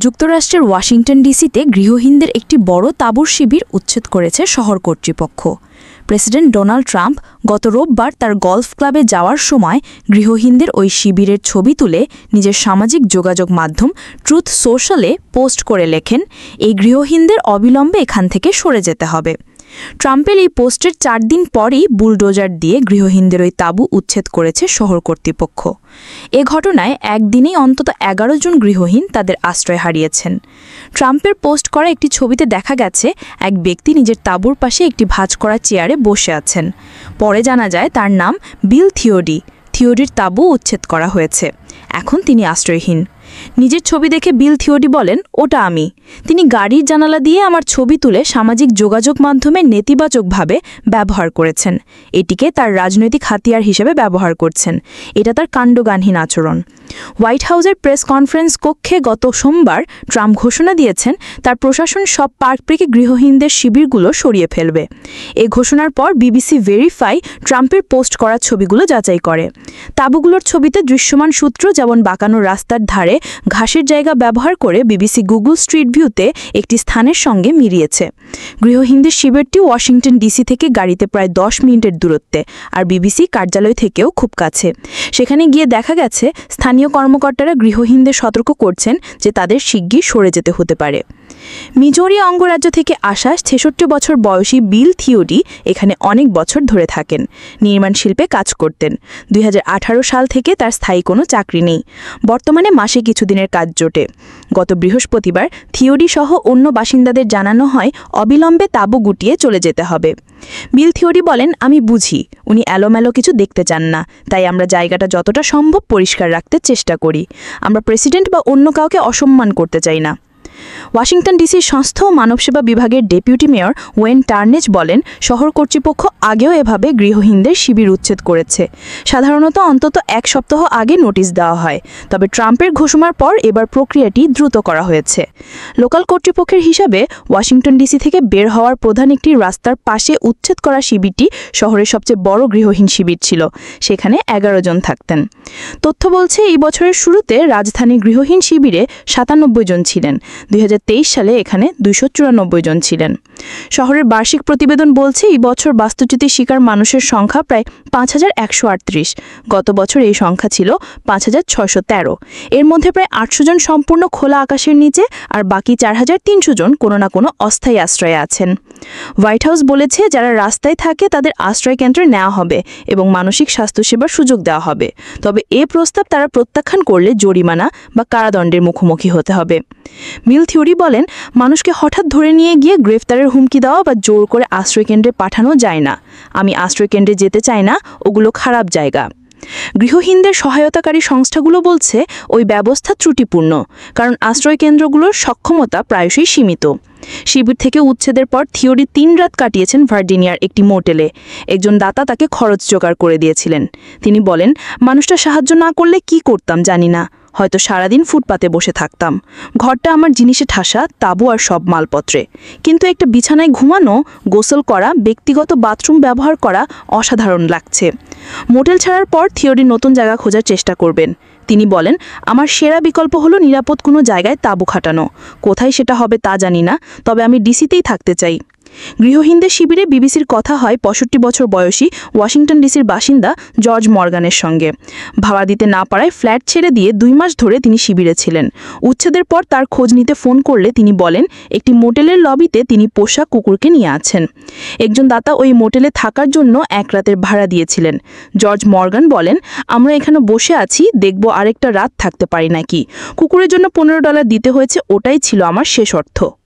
যুক্তরাষ্ট্রের ওয়াশিংটন ডিসিতে গৃহহীনদের একটি বড় তাঁবুর শিবির উচ্ছেদ করেছে শহর কর্তৃপক্ষ। প্রেসিডেন্ট ডোনাল্ড ট্রাম্প গত রোববার তার গলফ ক্লাবে যাওয়ার সময় গৃহহীনদের ওই শিবিরের ছবি তুলে নিজের সামাজিক যোগাযোগ মাধ্যম ট্রুথ সোশ্যালে পোস্ট করে লেখেন, এই গৃহহীনদের অবিলম্বে এখান থেকে সরে যেতে হবে। ট্রাম্পের এই পোস্টের 4 দিন পরই বুলডোজার দিয়ে গৃহহীনদের ওই তাঁবু উচ্ছেদ করেছে শহর কর্তৃপক্ষ। এ ঘটনায় একদিনেই অন্তত 11 জন গৃহহীন তাদের আশ্রয় হারিয়েছেন। ট্রাম্পের পোস্ট করা একটি ছবিতে দেখা গেছে এক ব্যক্তি নিজের তাঁবুর পাশে একটি ভাঁজ করা চেয়ারে বসে আছেন। পরে জানা যায় তার নাম বিল থিওডি। থিওডির তাঁবু উচ্ছেদ করা হয়েছে, এখন তিনি আশ্রয়হীন। নিজের ছবি দেখে বিল থিওডি বলেন, ওটা আমি। তিনি গাড়ির জানালা দিয়ে আমার ছবি তুলে সামাজিক যোগাযোগ মাধ্যমে নেতিবাচকভাবে ব্যবহার করেছেন। এটিকে তার রাজনৈতিক হাতিয়ার হিসেবে ব্যবহার করছেন। এটা তার কাণ্ডজ্ঞানহীন আচরণ। হোয়াইট হাউসের প্রেস কনফারেন্স কক্ষে গত সোমবার ট্রাম্প ঘোষণা দিয়েছেন তার প্রশাসন সব পার্ক থেকে গৃহহীনদের শিবিরগুলো সরিয়ে ফেলবে। এই ঘোষণার পর বিবিসি ভেরিফাই ট্রাম্পের পোস্ট করা ছবিগুলো যাচাই করে। তাঁবুগুলোর ছবিতে দৃশ্যমান সূত্র যেমন বাঁকানো রাস্তার ধারে ঘাসের জায়গা ব্যবহার করে বিবিসি গুগল স্ট্রিট ভিউতে একটি স্থানের সঙ্গে মিলিয়েছে। গৃহহীনদের শিবিরটি ওয়াশিংটন ডিসি থেকে গাড়িতে প্রায় 10 মিনিটের দূরত্বে, আর বিবিসি কার্যালয় থেকেও খুব কাছে। সেখানে গিয়ে দেখা গেছে স্থানীয় কর্মকর্তারা গৃহহীনদের সতর্ক করছেন যে তাদের শিগগির সরে যেতে হতে পারে। মিজোরি অঙ্গরাজ্য থেকে আসা 66 বছর বয়সী বিল থিওডি এখানে অনেক বছর ধরে থাকেন। নির্মাণ শিল্পে কাজ করতেন। 2018 সাল থেকে তার স্থায়ী কোনো চাকরি নেই। বর্তমানে মাসে কিছুদিনের কাজ জোটে। গত বৃহস্পতিবার থিওডি সহ অন্য বাসিন্দাদের জানানো হয় অবিলম্বে তাঁবু গুটিয়ে চলে যেতে হবে। বিল থিওডি বলেন, আমি বুঝি উনি এলোমেলো কিছু দেখতে চান না, তাই আমরা জায়গাটা যতটা সম্ভব পরিষ্কার রাখতে চেষ্টা করি। আমরা প্রেসিডেন্ট বা অন্য কাউকে অসম্মান করতে চাই না। ওয়াশিংটন ডিসির স্বাস্থ্য ও মানবসেবা বিভাগের ডেপুটি মেয়র ওয়েন টার্নেজ বলেন, শহর কর্তৃপক্ষ আগেও এভাবে গৃহহীনদের শিবির উচ্ছেদ করেছে। সাধারণত অন্তত 1 সপ্তাহ আগে নোটিশ দেওয়া হয়, তবে ট্রাম্পের ঘোষণার পর এবার প্রক্রিয়াটি দ্রুত করা হয়েছে। লোকাল কর্তৃপক্ষের হিসাবে ওয়াশিংটন ডিসি থেকে বের হওয়ার প্রধান একটি রাস্তার পাশে উচ্ছেদ করা শিবিরটি শহরের সবচেয়ে বড় গৃহহীন শিবির ছিল। সেখানে 11 জন থাকতেন। তথ্য বলছে এই বছরের শুরুতে রাজধানীর গৃহহীন শিবিরে 97 জন ছিলেন। 2023 সালে এখানে 294 জন ছিলেন। শহরের বার্ষিক প্রতিবেদন বলছে এই বছর বাস্তুচ্যুতির শিকার মানুষের সংখ্যা প্রায় 5138। গত বছর এই সংখ্যা ছিল 5613। এর মধ্যে প্রায় 800 জন সম্পূর্ণ খোলা আকাশের নিচে, আর বাকি 4300 জন কোনো না কোনো অস্থায়ী আশ্রয়ে আছেন। হোয়াইট হাউস বলেছে যারা রাস্তায় থাকে তাদের আশ্রয় কেন্দ্রে নেওয়া হবে এবং মানসিক স্বাস্থ্যসেবার সুযোগ দেওয়া হবে। তবে এ প্রস্তাব তারা প্রত্যাখ্যান করলে জরিমানা বা কারাদণ্ডের মুখোমুখি হতে হবে। বিল থিওডি বলেন, মানুষকে হঠাৎ ধরে নিয়ে গিয়ে গ্রেফতারের হুমকি দেওয়া বা জোর করে আশ্রয়কেন্দ্রে পাঠানো যায় না। আমি আশ্রয়কেন্দ্রে যেতে চাই না, ওগুলো খারাপ জায়গা। গৃহহীনদের সহায়তাকারী সংস্থাগুলো বলছে ওই ব্যবস্থা ত্রুটিপূর্ণ, কারণ আশ্রয়কেন্দ্রগুলোর সক্ষমতা প্রায়শই সীমিত। শিবির থেকে উচ্ছেদের পর থিওডি 3 রাত কাটিয়েছেন ভার্জিনিয়ার একটি মোটেলে। একজন দাতা তাকে খরচ জোগাড় করে দিয়েছিলেন। তিনি বলেন, মানুষটা সাহায্য না করলে কি করতাম জানি না, হয়তো সারাদিন ফুটপাতে বসে থাকতাম। ঘরটা আমার জিনিসে ঠাসা, তাঁবু আর সব মালপত্রে, কিন্তু একটা বিছানায় ঘুমানো, গোসল করা, ব্যক্তিগত বাথরুম ব্যবহার করা অসাধারণ লাগছে। মোটেল ছাড়ার পর থিওডি নতুন জায়গা খোঁজার চেষ্টা করবেন। তিনি বলেন, আমার সেরা বিকল্প হলো নিরাপদ কোনো জায়গায় তাঁবু খাটানো। কোথায় সেটা হবে তা জানি না, তবে আমি ডিসিতেই থাকতে চাই। গৃহহীনদের শিবিরে বিবিসির কথা হয় 65 বছর বয়সী ওয়াশিংটন ডিসির বাসিন্দা জর্জ মর্গানের সঙ্গে। ভাড়া দিতে না পারায় ফ্ল্যাট ছেড়ে দিয়ে 2 মাস ধরে তিনি শিবিরে ছিলেন। উচ্ছেদের পর তার খোঁজ নিতে ফোন করলে তিনি বলেন, একটি মোটেলের লবিতে তিনি পোষা কুকুরকে নিয়ে আছেন। একজন দাতা ওই মোটেলে থাকার জন্য 1 রাতের ভাড়া দিয়েছিলেন। জর্জ মর্গান বলেন, আমরা এখানে বসে আছি, দেখব আরেকটা রাত থাকতে পারি নাকি। কুকুরের জন্য $15 দিতে হয়েছে, ওটাই ছিল আমার শেষ অর্থ।